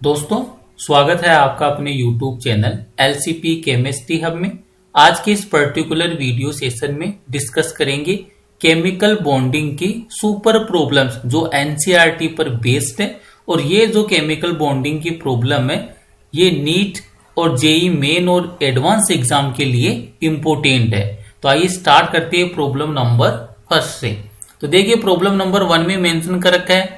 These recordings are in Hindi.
दोस्तों, स्वागत है आपका अपने YouTube channel LCP chemistry hub में। आज के इस पर्टिकुलर वीडियो सेशन में डिस्कस करेंगे केमिकल बॉन्डिंग की सुपर प्रॉब्लम्स जो NCERT पर बेस्ड है। और ये जो केमिकल बॉन्डिंग की प्रॉब्लम है ये नीट और जेई मेन और एडवांस एग्जाम के लिए इम्पोर्टेंट है। तो आइए स्टार्ट करते हैं प्रॉब्लम नंबर फर्स्ट से। तो देखिए प्रॉब्लम नंबर 1 में मेंशन कर रखा है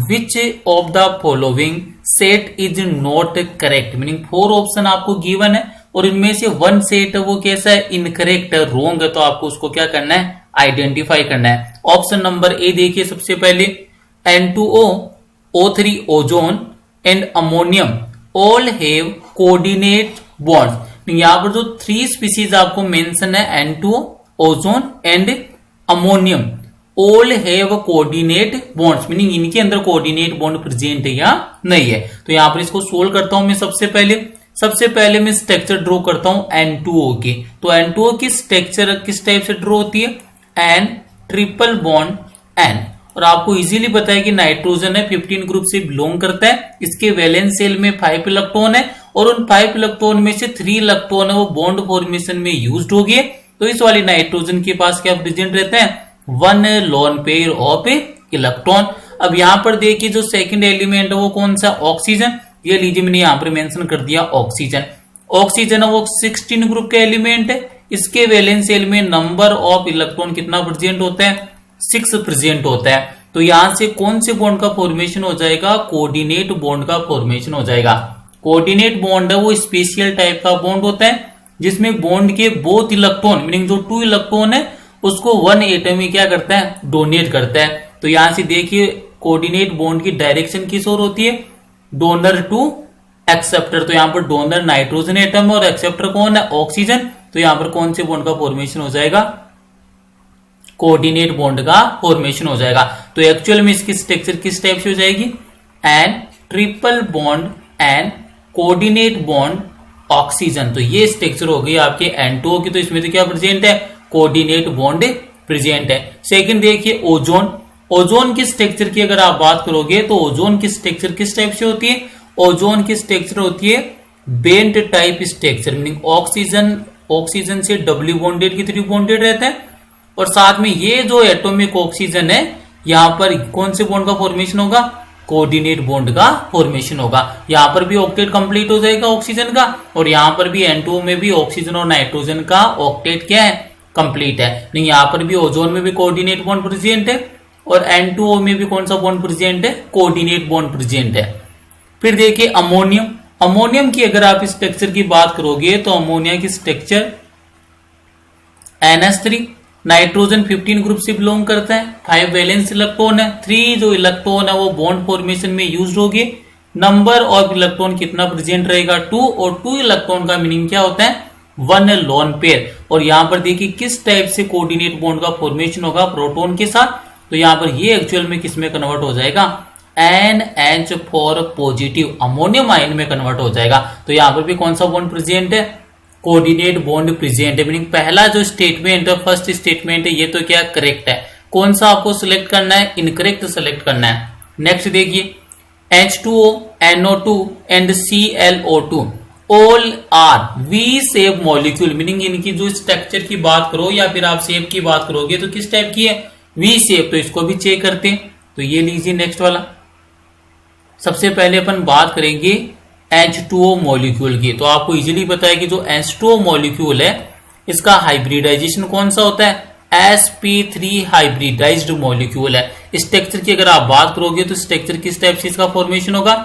Which of the following set is not correct, meaning 4 option आपको गिवन है और इनमें से 1 सेट है वो कैसा है, इनकरेक्ट है, रॉन्ग है। तो आपको उसको क्या करना है, आइडेंटिफाई करना है। ऑप्शन नंबर ए देखिए सबसे पहले N2O, O3 ozone and ammonium all have coordinate bonds. यहाँ पर जो 3 स्पीसीज आपको मेंशन है N2O, ozone and ammonium all have coordinate bonds, meaning इनके अंदर कोऑर्डिनेट बॉन्ड प्रेजेंट है या नहीं है। तो यहां पर इसको सोल्व करता हूं मैं। सबसे पहले मैं स्ट्रक्चर ड्रॉ करता हूं N2O की। तो N2O की स्ट्रक्चर किस टाइप से ड्रॉ होती है, N ट्रिपल बॉन्ड N। और आपको इजीली पता है कि नाइट्रोजन है 15 ग्रुप से बिलोंग करता है। इसके वैलेंस शेल में 5 इलेक्ट्रॉन है और उन 5 इलेक्ट्रॉन में से 3 इलेक्ट्रॉन है वो बॉन्ड फॉर्मेशन में यूज्ड हो गए। तो इस वाली नाइट्रोजन के पास क्या प्रेजेंट रहता है, 1 लोन पेयर ऑफ इलेक्ट्रॉन। अब यहां पर देखिए जो सेकंड एलिमेंट है वो कौन सा, ऑक्सीजन। ये लीजिए मैंने यहां पर मेंशन कर दिया ऑक्सीजन। ऑक्सीजन है वो 16 ग्रुप का एलिमेंट है। इसके वैलेंस शेल में नंबर ऑफ इलेक्ट्रॉन कितना प्रेजेंट होता है, 6 प्रेजेंट होता है। तो यहां से कौन से बॉन्ड का फॉर्मेशन हो जाएगा, कोऑर्डिनेट बॉन्ड का फॉर्मेशन हो जाएगा। कोऑर्डिनेट बॉन्ड है वो स्पेशल टाइप का बॉन्ड होता है जिसमें बॉन्ड के बोथ इलेक्ट्रॉन मीनिंग जो 2 इलेक्ट्रॉन है उसको 1 एटम ही क्या करता है, डोनेट करता है। तो यहां से देखिए कोऑर्डिनेट बॉन्ड की डायरेक्शन किस ओर होती है, डोनर टू एक्सेप्टर। तो यहां पर डोनर नाइट्रोजन एटम है और एक्सेप्टर कौन है, ऑक्सीजन। तो यहां पर कौन से बॉन्ड का फॉर्मेशन हो जाएगा, कोऑर्डिनेट बॉन्ड का फॉर्मेशन हो जाएगा। तो एक्चुअल में इसकी स्ट्रक्चर किस टाइप से हो जाएगी, N triple bond N coordinate bond oxygen. तो ये स्ट्रक्चर हो गई आपके N2O की। तो इसमें तो क्या प्रेजेंट है, कोऑर्डिनेट बॉन्ड प्रेजेंट है। सेकंड देखिए ओजोन। ओजोन की स्ट्रक्चर की अगर आप बात करोगे तो ओजोन की स्ट्रक्चर किस टाइप से होती है, ओजोन की स्ट्रक्चर होती है bent type structure, meaning oxygen से डबली बॉन्डेड की 3 बॉन्डेड रहता है। और साथ में ये जो एटॉमिक ऑक्सीजन है यहां पर कौन से बॉन्ड का फॉर्मेशन होगा, कोऑर्डिनेट बॉन्ड का फॉर्मेशन होगा। यहां पर भी ऑक्टेट कंप्लीट हो जाएगा ऑक्सीजन का और यहां पर भी N2O में भी ऑक्सीजन और नाइट्रोजन का ऑक्टेट क्या है, कंप्लीट है। नहीं यहां पर भी ओजोन में भी कोऑर्डिनेट बॉन्ड प्रेजेंट है और N2O में भी कौन सा बॉन्ड प्रेजेंट है, कोऑर्डिनेट बॉन्ड प्रेजेंट है। फिर देखिए अमोनियम। अमोनियम की अगर आप स्ट्रक्चर की बात करोगे तो अमोनिया की स्ट्रक्चर NH3, नाइट्रोजन 15 ग्रुप से बिलोंग करता है, 5 वैलेंस इलेक्ट्रॉन है, 3 जो इलेक्ट्रॉन है वो बॉन्ड फॉर्मेशन में यूज हो गए। नंबर ऑफ इलेक्ट्रॉन कितना प्रेजेंट रहेगा, 2, और 2 इलेक्ट्रॉन का मीनिंग क्या होता है, 1 लोन पेयर। और यहां पर देखिए किस टाइप से कोऑर्डिनेट बॉन्ड का फॉर्मेशन होगा, प्रोटॉन के साथ। तो यहां पर ये एक्चुअल में किस में कन्वर्ट हो जाएगा, NH4 पॉजिटिव अमोनियम आयन में कन्वर्ट हो जाएगा। तो यहां पर भी कौन सा बॉन्ड प्रेजेंट है, कोऑर्डिनेट बॉन्ड प्रेजेंट है। मीनिंग पहला जो स्टेटमेंट है, फर्स्ट स्टेटमेंट है, ये तो क्या करेक्ट है। कौन सा आपको सिलेक्ट करना है, इनकरेक्ट सेलेक्ट करना है। नेक्स्ट देखिए H2O, NO2 and ClO2 all are V shape molecule, meaning इनकी जो स्ट्रक्चर की बात करो या फिर आप शेप की बात करोगे तो किस टाइप की है, वी शेप। तो इसको भी चेक करते हैं। तो ये लीजिए नेक्स्ट वाला। सबसे पहले अपन बात करेंगे H2O मॉलिक्यूल की। तो आपको इजीली पता है कि जो H2O मॉलिक्यूल है इसका हाइब्रिडाइजेशन कौन सा होता है, sp3 हाइब्रिडाइज्ड मॉलिक्यूल है। स्ट्रक्चर की अगर आप बात करोगे तो स्ट्रक्चर किस टाइप से इसका फॉर्मेशन होगा,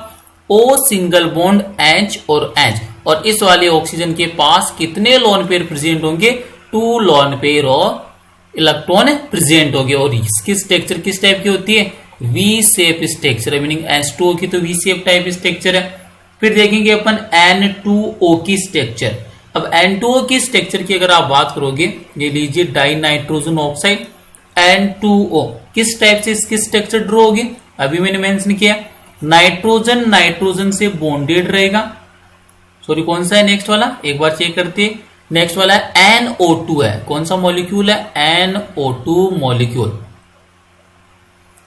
O सिंगल बॉन्ड H और H। और इस वाले ऑक्सीजन के पास कितने लोन पेयर प्रेजेंट होंगे, 2 लोन पेयर और इलेक्ट्रॉन प्रेजेंट होंगे। और इसकी स्ट्रक्चर किस टाइप की होती है, वी शेप स्ट्रक्चर है, मीनिंग H2O की तो वी शेप टाइप स्ट्रक्चर है। फिर देखेंगे अपन N2O की स्ट्रक्चर। अब N2O की स्ट्रक्चर की अगर आप बात करोगे, ये लीजिए डाई नाइट्रोजन ऑक्साइड N2O, किस टाइप से इसकी स्ट्रक्चर ड्रॉ होगी, अभी मैंने मेंशन किया नाइट्रोजन से बॉन्डेड रहेगा। सॉरी कौन सा है नेक्स्ट वाला, एक बार चेक करते हैं। नेक्स्ट वाला है NO2 है, कौन सा मॉलिक्यूल है, NO2 मॉलिक्यूल।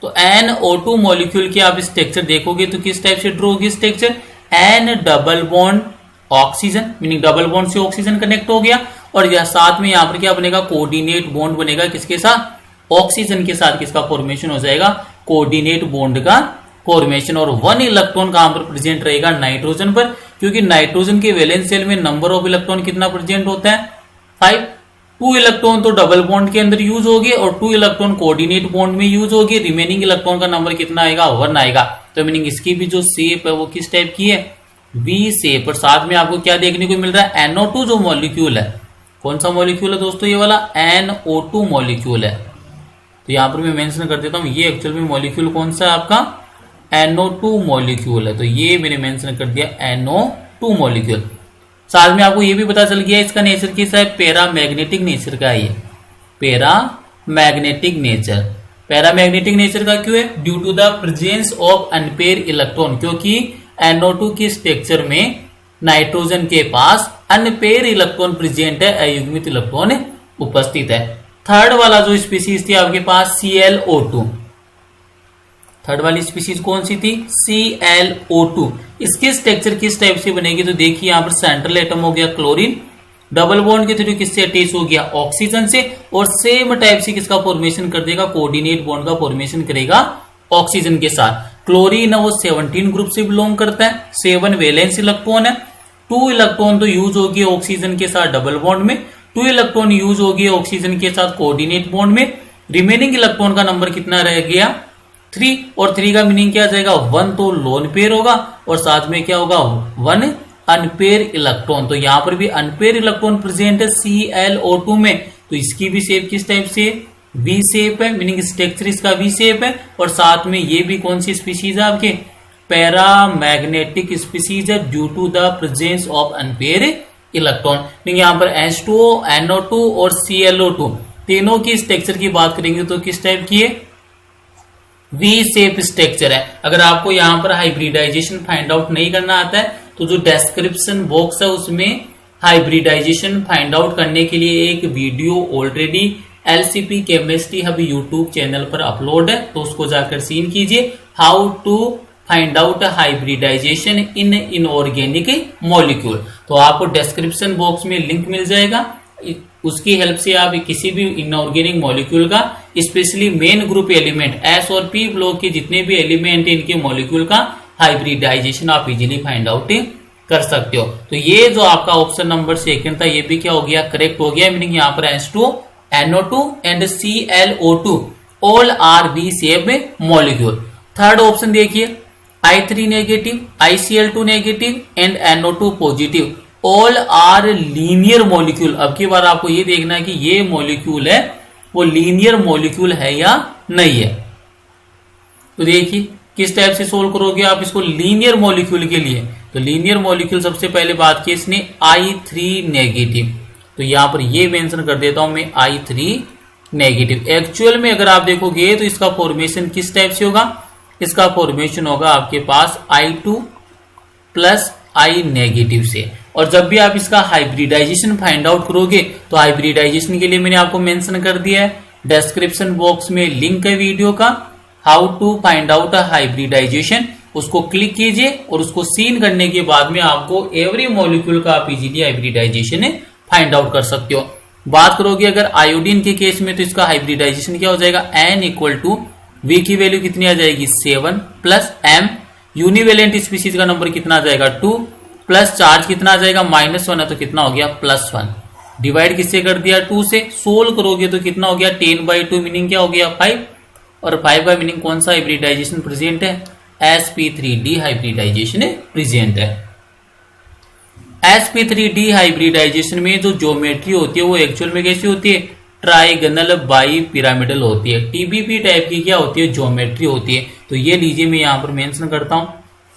तो NO2 मॉलिक्यूल की आप स्ट्रक्चर देखोगे तो किस टाइप से ड्रॉ होगी structure, N double bond oxygen, meaning double bond से ऑक्सीजन कनेक्ट हो गया, और यह साथ में यहां पर क्या बनेगा, कोऑर्डिनेट बॉन्ड बनेगा किसके साथ, ऑक्सीजन के साथ किसका फॉर्मेशन हो जाएगा, कोऑर्डिनेट बॉन्ड का फॉर्मेशन। और 1 इलेक्ट्रॉन कहां पर प्रेजेंट रहेगा, नाइट्रोजन पर, क्योंकि नाइट्रोजन के वैलेंस शेल में नंबर ऑफ इलेक्ट्रॉन कितना प्रेजेंट होता है, 5। 2 इलेक्ट्रॉन तो डबल बॉन्ड के अंदर यूज होगी और 2 इलेक्ट्रॉन कोऑर्डिनेट बॉन्ड में यूज होगी, रिमेनिंग इलेक्ट्रॉन का नंबर कितना आएगा, 1 आएगा। तो मीनिंग इसकी भी जो शेप है वो किस टाइप की है, वी शेप। और साथ में आपको क्या देखने को मिल रहा है, NO2 जो मॉलिक्यूल है, कौन सा मॉलिक्यूल है दोस्तों, ये वाला NO2 मॉलिक्यूल है। तो यहां पर मैं मेंशन कर देता हूं, ये एक्चुअल में मॉलिक्यूल कौन सा है आपका, NO2 मॉलिक्यूल है। तो ये मैंने मेंशन कर दिया NO2 मॉलिक्यूल। साथ में आपको ये भी पता चल गया इसका नेचर कैसा है, पैरामैग्नेटिक नेचर का है ये, पैरामैग्नेटिक नेचर। पैरामैग्नेटिक नेचर का क्यों है, due to the presence of unpair electron, क्योंकि NO2 के स्ट्रक्चर में नाइट्रोजन के पास अनपेयर इलेक्ट्रॉन प्रेजेंट है, अयुग्मित इलेक्ट्रॉन उपस्थित है। थर्ड वाला जो स्पीसीज थी आपके पास ClO2, थर्ड वाली स्पीसीज कौन सी थी, ClO2। इसके स्ट्रक्चर किस टाइप से बनेगी, तो देखिए यहां पर सेंट्रल एटम हो गया क्लोरीन, डबल बॉन्ड के थ्रू किससे अटैच हो गया, ऑक्सीजन से, और सेम टाइप से किसका फॉर्मेशन कर देगा, कोऑर्डिनेट बॉन्ड का फॉर्मेशन करेगा ऑक्सीजन के साथ। क्लोरीन है वो 17 ग्रुप से बिलोंग करता है, 7 वैलेंस इलेक्ट्रॉन है, 2 इलेक्ट्रॉन तो यूज होगी ऑक्सीजन के साथ डबल बॉन्ड में, 2 इलेक्ट्रॉन यूज होगी ऑक्सीजन के साथ कोऑर्डिनेट बॉन्ड में, रिमेनिंग इलेक्ट्रॉन का नंबर कितना रह गया, 3। और 3 का मीनिंग क्या जाएगा, 1 तो लोन पेयर होगा और साथ में क्या होगा, 1 अनपेयर इलेक्ट्रॉन। तो यहां पर भी अनपेयर इलेक्ट्रॉन प्रेजेंट है ClO2 में, तो इसकी भी शेप किस टाइप से, वी शेप है, मीनिंग स्ट्रक्चर इसका वी शेप है। और साथ में ये भी कौन सी स्पीसीज है आपके, पैरामैग्नेटिक स्पीसीज है, due to the presence of unpair electron. Meaning यहां पर H2O, NO2 और ClO2 तीनों की स्ट्रक्चर की बात करेंगे तो किस टाइप की है, वी शेप स्ट्रक्चर है। अगर आपको यहां पर हाइब्रिडाइजेशन फाइंड आउट नहीं करना आता है तो जो डिस्क्रिप्शन बॉक्स है उसमें हाइब्रिडाइजेशन फाइंड आउट करने के लिए एक video already LCP chemistry hub YouTube channel पर अपलोड है, तो उसको जाकर सीन कीजिए, how to find out hybridisation in inorganic molecule. तो आपको डिस्क्रिप्शन बॉक्स में लिंक मिल जाएगा, उसकी हेल्प से आप किसी भी इनऑर्गेनिक मॉलिक्यूल का, specially main group element S और P ब्लॉक के जितने भी एलिमेंट है इनके मॉलिक्यूल का हाइब्रिडाइजेशन आप इजीली फाइंड आउट कर सकते हो। तो ये जो आपका ऑप्शन नंबर 2 था ये भी क्या हो गया, करेक्ट हो गया। मीनिंग यहाँ पर H2O, NO2 and ClO2 all are V shape molecule. Third option देखिए, I3 negative, ICl2 negative and NO2 positive all are linear molecule. अब की बार आपको ये देखना है कि ये मॉलिक्यूल है वो लीनियर मॉलिक्यूल है या नहीं है। तो देखिए किस टाइप से सोल्व करोगे आप इसको लीनियर मॉलिक्यूल के लिए। तो लीनियर मॉलिक्यूल सबसे पहले बात की इसने I3 नेगेटिव, तो यहां पर ये मेंशन कर देता हूं मैं I3 नेगेटिव। एक्चुअल में अगर आप देखोगे तो इसका फॉर्मेशन किस टाइप से होगा, इसका फॉर्मेशन होगा आपके पास I2 प्लस I नेगेटिव से। और जब भी आप इसका हाइब्रिडाइजेशन फाइंड आउट करोगे तो हाइब्रिडाइजेशन के लिए मैंने आपको मेंशन कर दिया है, डिस्क्रिप्शन बॉक्स में लिंक है वीडियो का, how to find out a hybridisation, उसको क्लिक कीजिए और उसको सीन करने के बाद में आपको एवरी मॉलिक्यूल का आप इजीली हाइब्रिडाइजेशन फाइंड आउट कर सकते हो। बात करोगे अगर आयोडीन के केस में तो इसका हाइब्रिडाइजेशन क्या हो जाएगा, N इक्वल टू V की वैल्यू कितनी आ जाएगी 7 प्लस M, यूनिवेलेंट स्पीसीज का नंबर कितना आ जाएगा 2 प्लस चार्ज कितना आ जाएगा -1 है तो कितना हो गया +1, डिवाइड किससे कर दिया 2 से, सोल्व करोगे तो कितना हो गया 10/2 मीनिंग क्या हो गया 5, और 5 का मीनिंग कौन सा हाइब्रिडाइजेशन प्रेजेंट है, sp3d हाइब्रिडाइजेशन प्रेजेंट है। sp3d हाइब्रिडाइजेशन में जो ज्योमेट्री होती है वो एक्चुअल में कैसी होती है, ट्राइगोनल बाई पिरामिडल होती है। टीबीपी टाइप की क्या होती है, ज्योमेट्री होती है। तो ये लीजिए मैं यहां पर मेंशन करता हूं,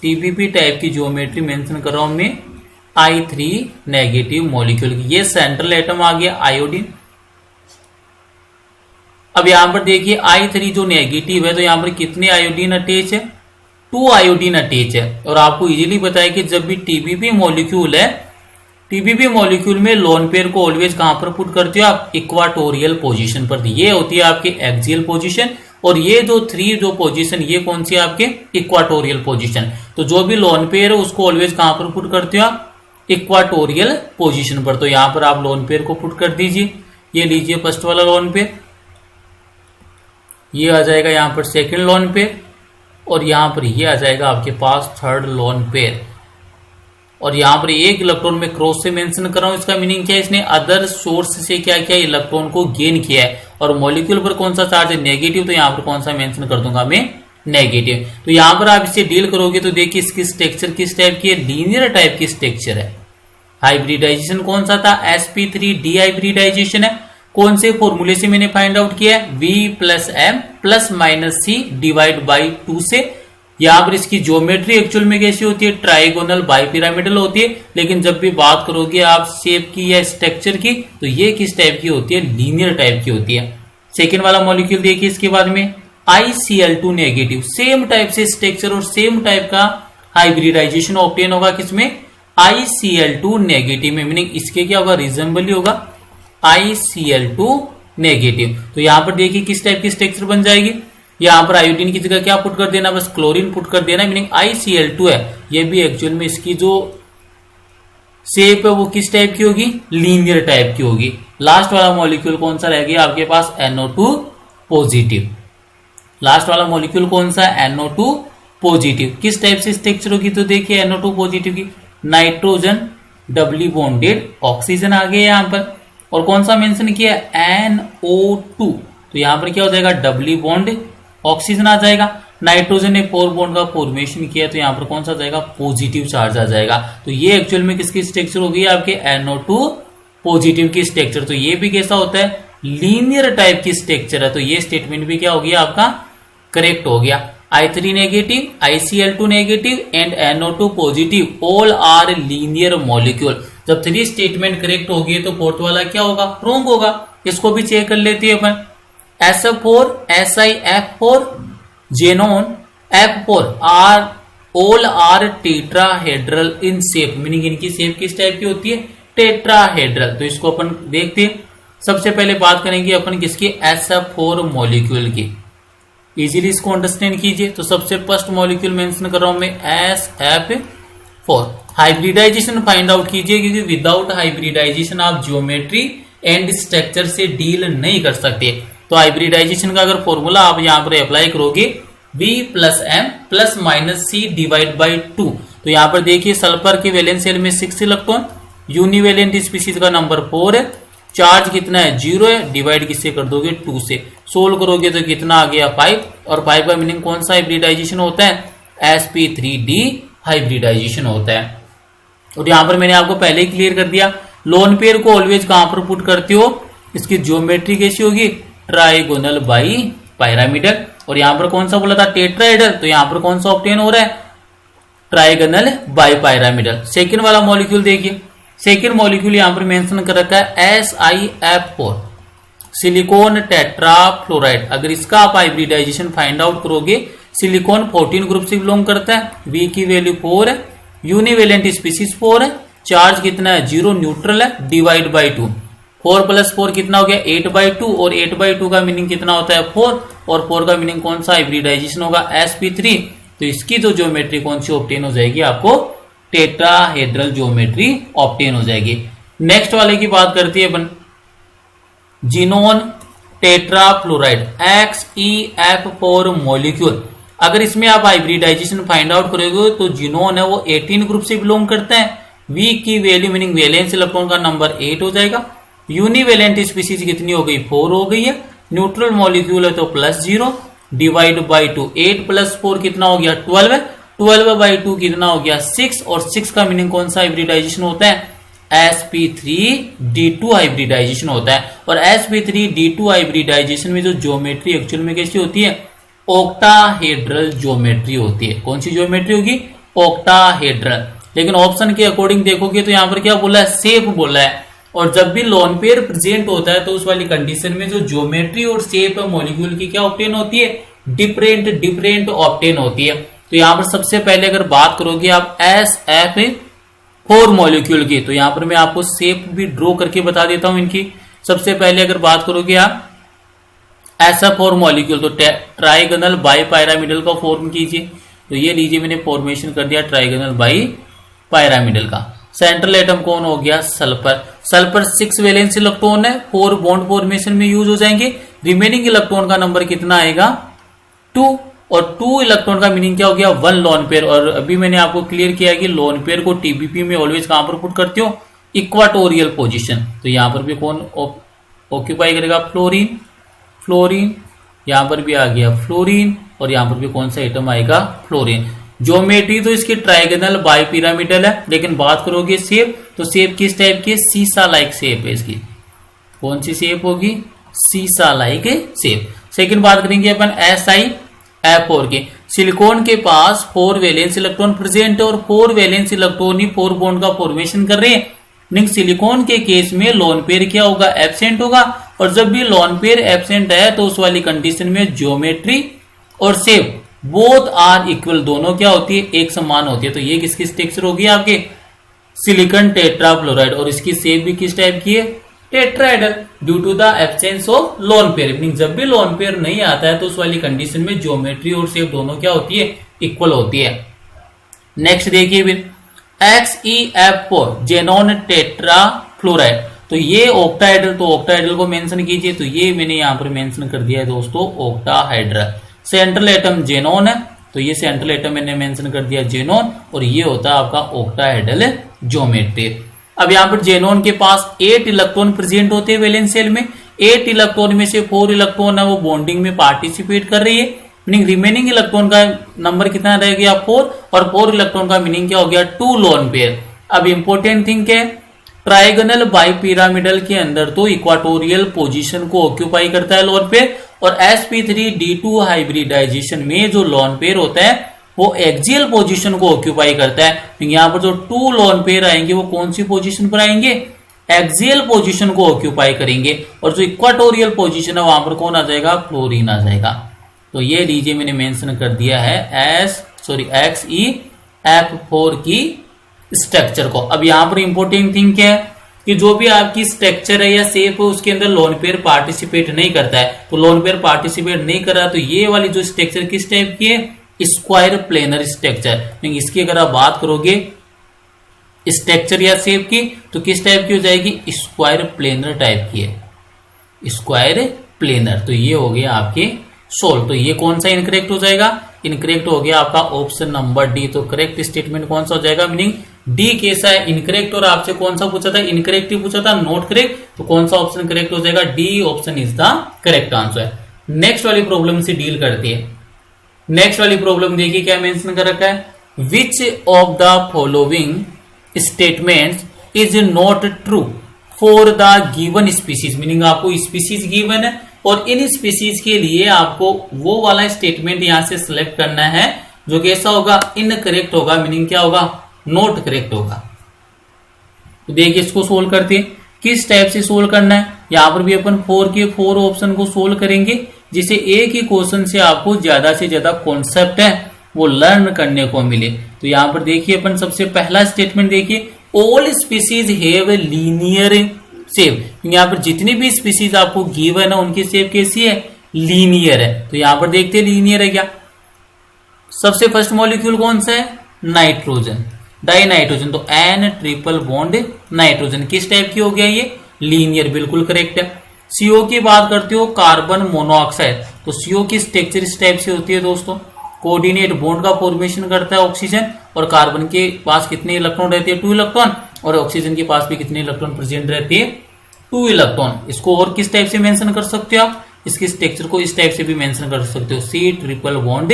टीबीपी टाइप की ज्योमेट्री मेंशन कर रहा हूं मैं I3 नेगेटिव मॉलिक्यूल की। ये सेंट्रल एटम आ गया आयोडीन। अब यहां पर देखिए I3 जो नेगेटिव है तो यहां पर कितने आयोडीन अटैच है, 2 आयोडीन अटैच है। और आपको इजीली पता है कि जब भी टीबीपी मॉलिक्यूल है, टीबीपी मॉलिक्यूल में लोन पेयर को ऑलवेज कहां पर पुट करते हो आप, इक्वाटोरियल पोजीशन पर। ये होती है आपकी एक्सियल पोजीशन और ये जो 3 जो पोजीशन ये कौन सी है आपके इक्वाटोरियल पोजीशन। तो जो भी लोन पेयर है उसको ऑलवेज कहां पर पुट करते हो आप, इक्वाटोरियल पोजीशन पर। तो यहां पर आप लोन पेयर को पुट कर दीजिए। ये लीजिए फर्स्ट वाला लोन पेयर, ये आ जाएगा यहां पर सेकंड लोन पेयर, और यहां पर ये आ जाएगा आपके पास थर्ड लोन पेयर। और यहां पर एक इलेक्ट्रॉन में क्रॉस से मेंशन कर रहा हूं, इसका मीनिंग क्या है, इसने अदर सोर्स से क्या किया, इलेक्ट्रॉन को गेन किया है। और मॉलिक्यूल पर कौन सा चार्ज है, नेगेटिव, तो यहां पर कौन सा मेंशन कर दूंगा मैं, नेगेटिव। तो यहां पर आप इससे डील करोगे तो देखिए इसकी स्ट्रक्चर किस टाइप की है, लीनियर टाइप की स्ट्रक्चर है। हाइब्रिडाइजेशन कौन सा था, sp3d हाइब्रिडाइजेशन है। कौन से फॉर्मूले से मैंने फाइंड आउट किया है, v plus M plus minus C divide by 2 से। यहां पर इसकी ज्योमेट्री एक्चुअल में कैसी होती है, ट्राइगोनल बाइपिरामिडल होती है। लेकिन जब भी बात करोगे आप शेप की या स्ट्रक्चर की, तो ये किस टाइप की होती है, लीनियर टाइप की होती है। सेकेंड वाला मॉलिक्यूल देखिए इसके बाद में ICl2 नेगेटिव, सेम टाइप से स्ट्रक्चर और सेम टाइप का हाइब्रिडाइजेशन ऑब्टेन होगा किसमें, ICl2 नेगेटिव में। मीनिंग इसके क्या होगा, रिजेंबल ही होगा ICl2 नेगेटिव। तो यहां पर देखिए किस टाइप की स्ट्रक्चर बन जाएगी, यहां पर आयोडीन की जगह क्या पुट कर देना, बस क्लोरीन पुट कर देना। मीनिंग ICl2 है, ये भी एक्चुअल में इसकी जो शेप है वो किस टाइप की होगी, लीनियर टाइप की होगी। लास्ट वाला मॉलिक्यूल कौन सा रह गया आपके पास, NO2 पॉजिटिव। लास्ट वाला मॉलिक्यूल कौन सा है, NO2 पॉजिटिव। किस टाइप से स्ट्रक्चर होगी, तो देखिए NO2 पॉजिटिव की नाइट्रोजन डबली बॉन्डेड ऑक्सीजन आ गया यहां पर। और कौन सा मेंशन किया, NO2, तो यहां पर क्या हो जाएगा, डबली बॉन्ड ऑक्सीजन आ जाएगा। नाइट्रोजन ने 4 बॉन्ड का फॉर्मेशन किया, तो यहां पर कौन सा जाएगा, पॉजिटिव चार्ज आ जाएगा। तो ये एक्चुअल में किसकी स्ट्रक्चर होगी, आपके NO2 पॉजिटिव की स्ट्रक्चर। तो ये भी कैसा होता है, लीनियर टाइप की स्ट्रक्चर है। तो ये स्टेटमेंट भी क्या हो गया आपका, करेक्ट हो गया। I3 negative, ICl2 negative and NO2 positive all are linear molecule. जब 3 स्टेटमेंट करेक्ट हो गए तो फोर्थ वाला क्या होगा, रॉन्ग होगा। इसको भी चेक कर लेते हैं अपन। SF4, SiF4, Xenon, F4 are all are tetrahedral in shape. Meaning इनकी शेप किस टाइप की होती है, टेट्राहेड्रल। तो इसको अपन देखते हैं। सबसे पहले बात करेंगे अपन किसकी, SF4 मॉलिक्यूल की। इजीली इसको अंडरस्टैंड कीजिए। तो सबसे फर्स्ट मॉलिक्यूल मेंशन कर रहा हूं मैं, SF4। हाइब्रिडाइजेशन फाइंड आउट कीजिए, क्योंकि विदाउट हाइब्रिडाइजेशन आप ज्योमेट्री एंड स्ट्रक्चर से डील नहीं कर सकते। तो हाइब्रिडाइजेशन का अगर फॉर्मूला आप यहां पर अप्लाई करोगे, V plus M plus minus C divide by 2। तो यहां पर देखिए सल्फर के वैलेंस शेल में 6 इलेक्ट्रॉन, यूनिवेलेंट स्पीशीज का नंबर 4 है, चार्ज कितना है, 0 है। डिवाइड किससे कर दोगे, 2 से। सोल्व करोगे तो कितना आ गया, 5। और 5 का मीनिंग कौन सा हाइब्रिडाइजेशन होता है, sp3d हाइब्रिडाइजेशन होता है। और यहां पर मैंने आपको पहले ही क्लियर कर दिया, लोन पेयर को ऑलवेज कहां पर पुट करते हो, इसकी ज्योमेट्री कैसी होगी, ट्राइगोनल बाई पायरामिडल। और यहां पर कौन सा बोला था, टेट्राहेड्रल। तो यहां पर कौन सा ऑब्टेन हो रहा है, ट्राइगोनल बाई पायरामिडल। सेकंड वाला मॉलिक्यूल देखिए, सेकंड मॉलिक्यूल यहां पर मेंशन कर रखा है SiF4, सिलिकॉन टेट्राफ्लोराइड। अगर इसका आप हाइब्रिडाइजेशन फाइंड आउट करोगे, सिलिकॉन 14 ग्रुप से बिलोंग करता है, V की वैल्यू 4 है, यूनिवेलेंट स्पीशीज 4 है, चार्ज कितना है, 0, न्यूट्रल है, डिवाइड बाई 2। 4 प्लस 4 कितना हो गया, 8/2। और 8/2 का मीनिंग कितना होता है, 4। और 4 का मीनिंग कौन सा हाइब्रिडाइजेशन होगा, sp3। तो इसकी जो ज्योमेट्री कौन सी ऑब्टेन हो जाएगी, आपको टेट्राहेड्रल ज्योमेट्री ऑब्टेन हो जाएगी। नेक्स्ट वाले की बात करती है अपन, जिनोन टेट्राफ्लोराइड XeF4 मॉलिक्यूल। अगर इसमें आप हाइब्रिडाइजेशन फाइंड आउट करोगे तो जिनोन है वो 18 ग्रुप से बिलोंग करता है, V की वैल्यू मीनिंग वैलेंस इलेक्ट्रॉन का नंबर 8 हो जाएगा, यूनिवेलेंट स्पीशीज कितनी हो गई, 4 हो गई है, न्यूट्रल मॉलिक्यूल है तो +0 डिवाइड बाई 2। 8 प्लस 4 कितना हो गया, 12 है, 12/2 कितना हो गया, 6। और 6 का मीनिंग कौन सा हाइब्रिडाइजेशन होता है, sp3d2 हाइब्रिडाइजेशन होता है। और sp3d2 हाइब्रिडाइजेशन में जो ज्योमेट्री एक्चुअल में कैसी होती है, ऑक्टाहेड्रल ज्योमेट्री होती है। कौन सी ज्योमेट्री होगी, ऑक्टाहेड्रल। लेकिन ऑप्शन के अकॉर्डिंग देखोगे तो यहां पर क्या बोला है, शेप बोला है। और जब भी लोन पेयर प्रेजेंट होता है तो उस वाली कंडीशन में जो ज्योमेट्री और शेप है मॉलिक्यूल की क्या ऑब्टेन होती है, डिफरेंट ऑब्टेन होती है। तो यहां पर सबसे पहले अगर बात करोगे आप SF4 मॉलिक्यूल की, तो यहां पर मैं आपको शेप भी ड्रॉ करके बता देता हूं इनकी। सबसे पहले अगर बात करोगे आप ऐसा फॉर मॉलिक्यूल, तो ट्राइगोनल बाई पायरामिडल का फॉर्म कीजिए। तो ये लीजिए मैंने फॉर्मेशन कर दिया ट्राइगोनल बाई पायरामिडल का। सेंट्रल एटम कौन हो गया? सल्फर। सल्फर 6 वैलेंस इलेक्ट्रॉन है, 4 बॉन्ड फॉर्मेशन में यूज हो जाएंगे। रिमेनिंग इलेक्ट्रॉन का नंबर कितना आएगा? 2। और 2 इलेक्ट्रॉन का मीनिंग क्या हो गया? 1 लोन पेयर। और अभी मैंने आपको क्लियर किया कि लोन पेयर को टीबीपी में ऑलवेज कहां पर पुट करते हो? Equatorial position. तो यहां पर भी कौन ऑक्यूपाई करेगा? फ्लोरीन। फ्लोरीन यहां पर भी आ गया फ्लोरीन, और यहां पर भी कौन सा एटम आएगा? फ्लोरीन। ज्योमेट्री तो इसकी ट्राइगोनल बाई पिरामिडल है, लेकिन बात करोगे शेप, तो शेप किस टाइप की? सीसा लाइक शेप है इसकी। कौन सी शेप होगी? सीसा लाइक शेप। सेकंड बात करेंगे अपन SiF4 की। सिलिकॉन के पास 4 वैलेंस इलेक्ट्रॉन प्रेजेंट है और 4 वैलेंस इलेक्ट्रॉन ही 4 बॉन्ड का फॉर्मेशन कर रहे हैं। सिलिकॉन के केस में लोन पेयर क्या होगा? एब्सेंट होगा। और जब भी लोन पेयर एब्सेंट है तो उस वाली कंडीशन में ज्योमेट्री और शेप बोथ आर इक्वल, दोनों क्या होती है? एक समान होती है। तो ये किसकी स्ट्रक्चर होगी? आपके सिलिकॉन टेट्राफ्लोराइड। और इसकी शेप भी किस टाइप की है? Tetrahedral, due to the absence of lone pair. Meaning जब भी लोन पेयर नहीं आता है तो उस वाली कंडीशन में ज्योमेट्री और शेप दोनों क्या होती है? इक्वल होती है। नेक्स्ट देखिए फिर XeF4 जेनॉन टेट्राफ्लोराइड। तो ये ऑक्टाहेड्रल, तो ऑक्टाहेड्रल को मेंशन कीजिए। तो ये मैंने यहां पर मेंशन कर दिया है दोस्तों, ऑक्टाहेड्रल। सेंट्रल एटम जेनॉन है, तो ये सेंट्रल एटम मैंने मेंशन कर दिया जेनॉन, और ये होता है आपका ऑक्टाहेड्रल ज्योमेट्री। अब यहां पर जेनॉन के पास 8 इलेक्ट्रॉन प्रेजेंट होते हैं वैलेंस शेल में। 8 इलेक्ट्रॉन में से 4 इलेक्ट्रॉन है वो बॉन्डिंग में पार्टिसिपेट कर रही है। मीनिंग रिमेनिंग इलेक्ट्रॉन का नंबर कितना रह गया? 4। और 4 इलेक्ट्रॉन का मीनिंग क्या हो गया? 2 लोन पेयर। अब इंपॉर्टेंट थिंग क्या है? ट्राइगोनल बाई पिरामिडल के अंदर तो इक्वाटोरियल पोजीशन को ऑक्यूपाई करता है लोन पेयर, और sp3d2 हाइब्रिडाइजेशन में जो लोन पेयर होता है वो एक्सियल पोजीशन को ऑक्यूपाई करता है। यहां पर जो 2 लोन पेयर आएंगे वो कौन सी पोजीशन पर आएंगे? एक्सियल पोजीशन को ऑक्यूपाई करेंगे। और जो इक्वाटोरियल पोजीशन है वहां पर कौन आ जाएगा? फ्लोरीन आ जाएगा। तो ये लीजिए मैंने मेंशन कर दिया है XeF4 की स्ट्रक्चर को। अब यहां पर इंपॉर्टेंट थिंग क्या है कि जो भी आपकी स्ट्रक्चर है या शेप है उसके अंदर लोन पेयर पार्टिसिपेट नहीं करता है। तो लोन पेयर पार्टिसिपेट नहीं कर रहा, तो ये वाली जो स्ट्रक्चर किस टाइप की है? Square planar structure. इसकी अगर आप बात करोगे स्ट्रक्चर या शेप की, तो किस टाइप की हो जाएगी? स्क्वायर प्लेनर टाइप की है, स्क्वायर प्लेनर। तो ये हो गया आपके सोल्व। तो ये कौन सा इनकरेक्ट हो जाएगा? इनकरेक्ट हो गया आपका ऑप्शन नंबर डी। तो करेक्ट स्टेटमेंट कौन सा हो जाएगा? मीनिंग डी कैसा है? इनकरेक्ट। और आपसे कौन सा पूछा था? इनकरेक्ट ही पूछा था, नॉट करेक्ट। तो कौन सा ऑप्शन करेक्ट हो जाएगा? D option is the correct answer. Next वाली प्रॉब्लम से डील करती है। नेक्स्ट वाली प्रॉब्लम देखिए क्या मेंशन कर रखा है? विच of the following statements is not true for the given species. Meaning आपको स्पीसीज गिवन है और इन स्पीसीज के लिए आपको वो वाला स्टेटमेंट यहां से सिलेक्ट करना है जो कैसा होगा? इनकरेक्ट होगा। मीनिंग क्या होगा? नॉट करेक्ट होगा। तो देखिए इसको सोल्व करते हैं। किस टाइप से सोल्व करना है? यहां पर भी अपन 4 के 4 ऑप्शन को सोल्व करेंगे, जिसे एक ही क्वेश्चन से आपको ज्यादा से ज्यादा कॉन्सेप्ट है वो लर्न करने को मिले। तो यहां पर देखिए अपन सबसे पहला स्टेटमेंट देखिए, all species have linear shape. यहां पर जितनी भी स्पीसीज आपको गिवन है उनकी शेप कैसी है? लीनियर है। तो यहां पर देखते हैं लीनियर है क्या। सबसे फर्स्ट मॉलिक्यूल कौन सा है? Nitrogen, die nitrogen. तो N ट्रिपल बॉन्ड नाइट्रोजन किस टाइप की हो गया? ये लीनियर, बिल्कुल करेक्ट है। CO की बात करते हो, कार्बन मोनोऑक्साइड। तो CO की स्ट्रक्चर इस टाइप से होती है दोस्तों, कोऑर्डिनेट बॉन्ड का फॉर्मेशन करता है ऑक्सीजन, और कार्बन के पास कितने इलेक्ट्रॉन रहते हैं? 2 इलेक्ट्रॉन, और ऑक्सीजन के पास भी कितने इलेक्ट्रॉन प्रेजेंट रहते हैं? 2 इलेक्ट्रॉन। इसको और किस टाइप से मेंशन कर सकते हो आप? इसकी स्ट्रक्चर को इस टाइप से भी मेंशन कर सकते हो, C ट्रिपल बॉन्ड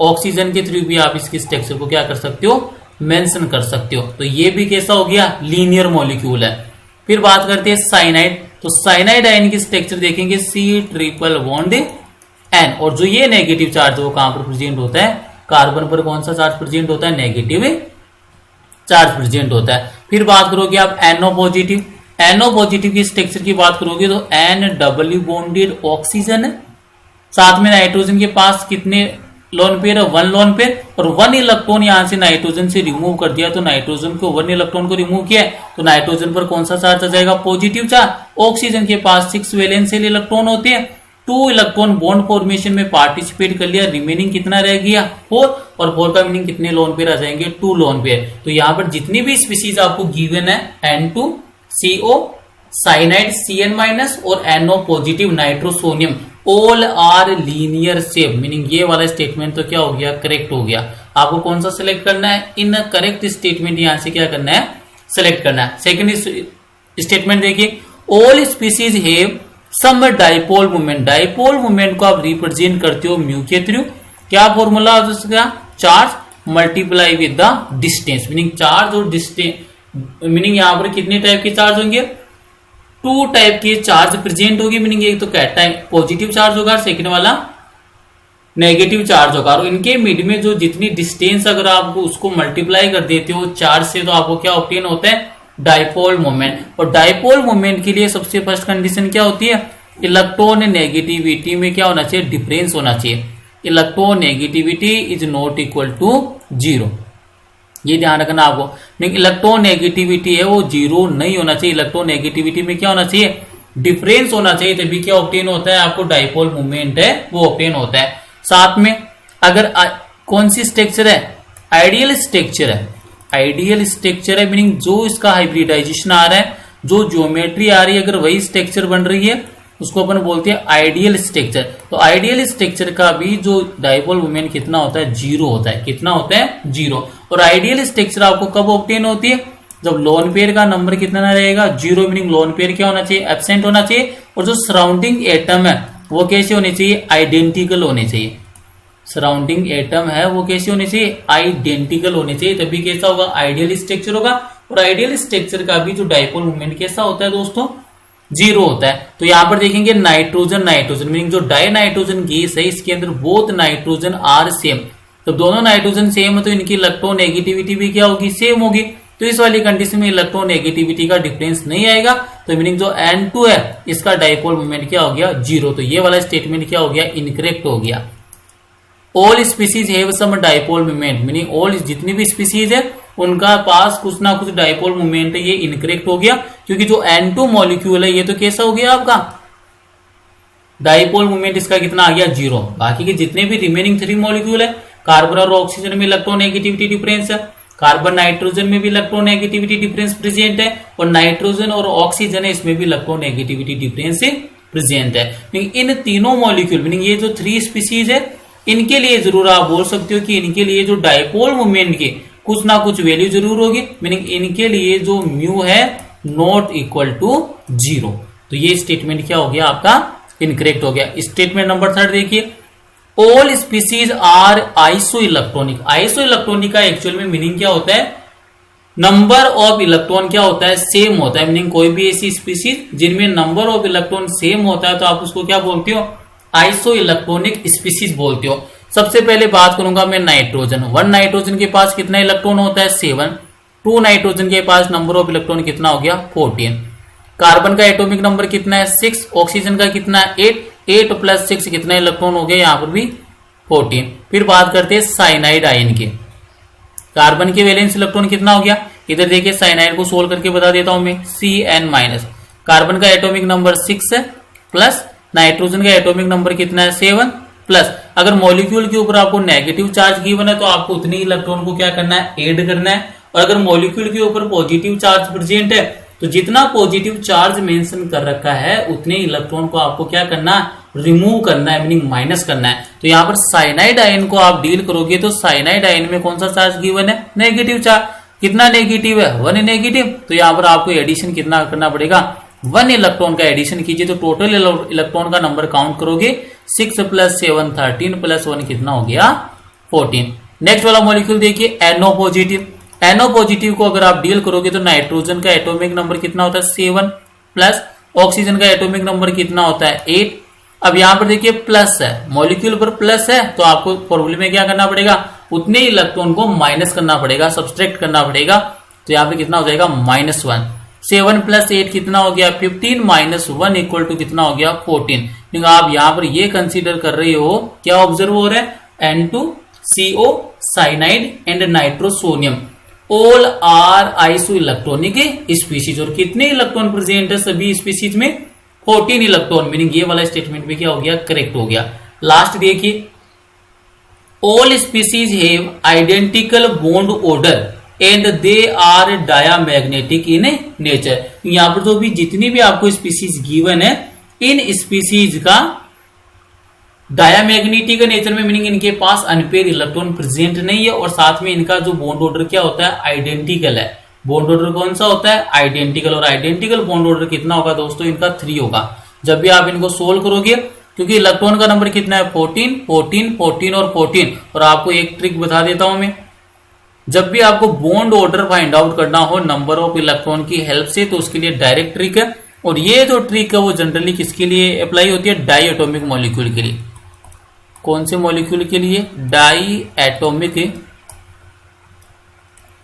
ऑक्सीजन के थ्रू भी आप इसकी स्ट्रक्चर को क्या कर सकते हो? मेंशन कर सकते हो। तो ये भी कैसा हो गया? लीनियर मॉलिक्यूल है। फिर बात करते हैं साइनाइड। तो साइनाइड आयन की स्ट्रक्चर देखेंगे, C ट्रिपल बॉन्ड N, और जो ये नेगेटिव चार्ज है वो कहां पर प्रेजेंट होता है? कार्बन पर कौन सा चार्ज प्रेजेंट होता है? नेगेटिव चार्ज प्रेजेंट होता है। फिर बात करोगे आप NO पॉजिटिव। NO पॉजिटिव की स्ट्रक्चर की बात करोगे तो N डबल बॉन्डेड ऑक्सीजन है, साथ में नाइट्रोजन के पास कितने लोन पेयर है? 1 लोन पेयर, और 1 इलेक्ट्रॉन यहां से नाइट्रोजन से रिमूव कर दिया। तो नाइट्रोजन को 1 इलेक्ट्रॉन को रिमूव किया तो नाइट्रोजन पर कौन सा चार्ज आ जाएगा? Positive charge. ऑक्सीजन के पास 6 वैलेंशियल इलेक्ट्रॉन होते हैं, 2 इलेक्ट्रॉन बॉन्ड फॉर्मेशन में पार्टिसिपेट कर लिया, रिमेनिंग कितना रह गया 4, और 4 का मीनिंग कितने लोन पेयर आ जाएंगे 2 लोन पेयर। तो यहाँ पर जितनी भी स्पीसीज आपको गिवन है N2CO साइनाइड Cn- और NO positive nitrosonium all are linear shape, meaning ये वाला स्टेटमेंट तो क्या हो गया करेक्ट हो गया। आपको कौन सा सिलेक्ट करना है, इन करेक्ट स्टेटमेंट यहां से क्या करना है सिलेक्ट करना है। सेकंड स्टेटमेंट देखिए, all species have some dipole moment, dipole moment को आप रिप्रेजेंट करते हो म्यू के थ्रू। क्या फॉर्मूला हो उसका, charge multiply with the distance, meaning charge और डिस्टेंस, मीनिंग यहां पर कितने टाइप के चार्ज होंगे 2 टाइप के चार्ज प्रेजेंट होगी, मीनिंग एक तो कैटायन पॉजिटिव चार्ज होगा, सेकंड वाला नेगेटिव चार्ज होगा, और इनके मिड में जो जितनी डिस्टेंस अगर आप उसको मल्टीप्लाई कर देते हो चार्ज से तो आपको क्या ऑब्टेन होता है डाइपोल मोमेंट। और डाइपोल मोमेंट के लिए सबसे फर्स्ट कंडीशन क्या होती है, इलेक्ट्रॉन नेगेटिविटी में क्या होना चाहिए डिफरेंस होना चाहिए, electron negativity is not equal to 0, ये ध्यान रखना आपको। इलेक्ट्रॉन नेगेटिविटी है वो 0 नहीं होना चाहिए, इलेक्ट्रॉन नेगेटिविटी में क्या होना चाहिए डिफरेंस होना चाहिए, तभी क्या ऑब्टेन होता है आपको डाइपोल मोमेंट है वो ऑब्टेन होता है। साथ में अगर कौन सी स्ट्रक्चर है आइडियल स्ट्रक्चर है, आइडियल स्ट्रक्चर है मीनिंग जो इसका हाइब्रिडाइजेशन आ रहा है, जो ज्योमेट्री आ रही है अगर वही स्ट्रक्चर बन रही है उसको अपन बोलते हैं आइडियल स्ट्रक्चर। तो आइडियल स्ट्रक्चर का भी जो डाइपोल मोमेंट कितना होता है 0 होता है, कितना होता है 0। और आइडियल स्ट्रक्चर आपको कब ऑब्टेन होती है, जब लोन पेयर का नंबर कितना रहेगा 0, मीनिंग लोन पेयर क्या होना चाहिए एब्सेंट होना चाहिए, और जो सराउंडिंग एटम है वो कैसे होने चाहिए आइडेंटिकल होने चाहिए, सराउंडिंग एटम है वो कैसे होने चाहिए आइडेंटिकल होने चाहिए, तभी कैसा होगा आइडियल स्ट्रक्चर होगा। और आइडियल स्ट्रक्चर का भी जो डाइपोल मोमेंट कैसा होता है दोस्तों 0 होता है। तो यहां पर देखेंगे नाइट्रोजन नाइट्रोजन मीनिंग जो डाई नाइट्रोजन गैस है इसके अंदर बोथ नाइट्रोजन आर सेम, तो दोनों नाइट्रोजन सेम है तो इनकी इलेक्ट्रॉन नेगेटिविटी भी क्या होगी सेम होगी, तो इस वाली कंडीशन में इलेक्ट्रॉन नेगेटिविटी का डिफरेंस नहीं आएगा, तो मीनिंग जो N2 है इसका डाइपोल मोमेंट क्या हो गया 0, तो ये वाला स्टेटमेंट क्या हो गया इनकरेक्ट हो गया। All species have some dipole moment, meaning all जितनी भी स्पीसीज है उनका पास कुछ ना कुछ डाइपोल मोमेंट है, ये इनकरेक्ट हो गया क्योंकि जो N2 मॉलिक्यूल है ये तो कैसा हो गया आपका डाइपोल मोमेंट इसका कितना आ गया 0। बाकी के जितने भी रिमेनिंग 3 मॉलिक्यूल है, कार्बन और ऑक्सीजन में इलेक्ट्रॉन नेगेटिविटी डिफरेंस है, कार्बन नाइट्रोजन में भी इलेक्ट्रॉन नेगेटिविटी डिफरेंस प्रेजेंट है, और नाइट्रोजन और ऑक्सीजन है इसमें भी इलेक्ट्रॉन नेगेटिविटी डिफरेंस प्रेजेंट है। इन तीनों मॉलिक्यूल मीनिंग ये जो 3 स्पीसीज है इनके लिए जरूर आप बोल सकते हो कि इनके लिए जो डाइपोल मोमेंट के कुछ ना कुछ वैल्यू जरूर होगी, मीनिंग इनके लिए जो म्यू है नॉट इक्वल टू 0, तो ये स्टेटमेंट क्या हो गया आपका इनकरेक्ट हो गया। स्टेटमेंट नंबर 3 देखिए, all species are isoelectronic, isoelectronic का एक्चुअल में मीनिंग क्या होता है नंबर ऑफ इलेक्ट्रॉन क्या होता है सेम होता है, मीनिंग कोई भी ऐसी स्पीसीज जिनमें नंबर ऑफ इलेक्ट्रॉन सेम होता है तो आप उसको क्या बोलते हो आइसो इलेक्ट्रॉनिक स्पीसीज बोलते हो। सबसे पहले बात करूंगा मैं नाइट्रोजन, 1 नाइट्रोजन के पास कितना इलेक्ट्रॉन होता है 7, 2 नाइट्रोजन के पास नंबर ऑफ इलेक्ट्रॉन कितना हो गया 14, कार्बन का एटॉमिक नंबर कितना है 6, ऑक्सीजन का कितना है 8 प्लस 6 कितना इलेक्ट्रॉन हो गया यहाँ पर भी 14। फिर बात करते हैं साइनाइड आयन के, कार्बन के वैलेंस इलेक्ट्रॉन कितना हो गया, इधर देखिए साइनाइड को सोल्व करके बता देता हूं मैं Cn-, कार्बन का एटॉमिक नंबर 6 है प्लस नाइट्रोजन का एटॉमिक नंबर कितना है 7 प्लस अगर मॉलिक्यूल के ऊपर आपको नेगेटिव चार्ज गिवन है तो आपको उतनी इलेक्ट्रॉन को क्या करना है ऐड करना है, और अगर मॉलिक्यूल के ऊपर पॉजिटिव चार्ज प्रेजेंट है तो जितना पॉजिटिव चार्ज मेंशन कर रखा है उतने इलेक्ट्रॉन को आपको क्या करना है रिमूव करना है, मीनिंग माइनस करना है। तो यहाँ पर साइनाइड आयन को आप डील करोगे तो साइनाइड आयन में कौन सा चार्ज गिवन है नेगेटिव चार्ज, कितना नेगेटिव है 1 नेगेटिव, तो यहाँ पर आपको एडिशन कितना करना पड़ेगा 1 इलेक्ट्रॉन का एडिशन कीजिए तो टोटल इलेक्ट्रॉन का नंबर काउंट करोगे 6 प्लस 7 13 प्लस 1 कितना हो गया 14। नेक्स्ट वाला मॉलिक्यूल देखिए NO पॉजिटिव, NO पॉजिटिव को अगर आप डील करोगे तो नाइट्रोजन का एटॉमिक नंबर कितना होता है 7 प्लस ऑक्सीजन का एटॉमिक नंबर कितना होता है 8। अब यहाँ पर देखिए प्लस है, मॉलिक्यूल पर प्लस है तो आपको फॉर्मूले में क्या करना पड़ेगा उतने इलेक्ट्रॉन को माइनस करना पड़ेगा, सब्सट्रैक्ट करना पड़ेगा, तो यहाँ पे कितना हो जाएगा -1। 7 प्लस 8 कितना हो गया 15 माइनस 1 इक्वल टू कितना हो गया 14। लेकिन आप यहाँ पर ये कंसीडर कर रहे हो क्या ऑब्जर्व हो रहा है N2CO cyanide and nitrosonium all are isoelectronic species, और कितने इलेक्ट्रॉन प्रेजेंट है सभी स्पीसीज में 14 इलेक्ट्रॉन, मीनिंग ये वाला स्टेटमेंट भी क्या हो गया, करेक्ट हो गया। लास्ट देखिए, all species have identical bond order and they are diamagnetic in nature. यहां पर जो भी जितनी भी आपको स्पीसीज गिवन है, इन स्पीसीज का डायामैग्नेटिक नेचर में, मीनिंग इनके पास अनपेयर इलेक्ट्रॉन प्रेजेंट नहीं है, और साथ में इनका जो बॉन्ड ऑर्डर क्या होता है, आइडेंटिकल है। बॉन्ड ऑर्डर कौन सा होता है, आइडेंटिकल, और आइडेंटिकल बॉन्ड ऑर्डर कितना होगा दोस्तों, इनका 3 होगा। जब भी आप इनको सोल्व करोगे, क्योंकि इलेक्ट्रॉन का नंबर कितना है, 14, 14, 14 और 14। और आपको एक ट्रिक बता देता हूं मैं, जब भी आपको बॉन्ड ऑर्डर फाइंड आउट करना हो नंबर ऑफ इलेक्ट्रॉन की हेल्प से, तो उसके लिए डायरेक्ट ट्रिक है। और ये जो ट्रिक है वो जनरली किसके लिए अप्लाई होती है, डाई एटॉमिक मॉलिक्यूल के लिए। कौन से मॉलिक्यूल के लिए, di atomic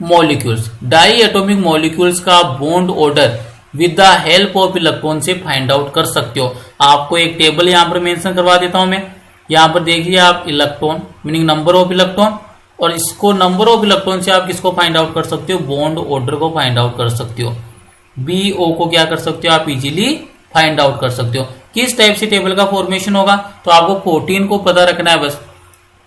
molecules. Di atomic molecules का bond order with the help of electron से फाइंड आउट कर सकते हो। आपको एक टेबल यहां पर मेंशन करवा देता हूं मैं। यहां पर देखिए आप, electron meaning number of electron, और इसको नंबर ऑफ इलेक्ट्रॉन से आप किसको फाइंड आउट कर सकते हो, बॉन्ड ऑर्डर को फाइंड आउट कर सकते हो। BO को क्या कर सकते हो आप, इजीली फाइंड आउट कर सकते हो। किस टाइप से टेबल का फॉर्मेशन होगा, तो आपको 14 को पता रखना है बस।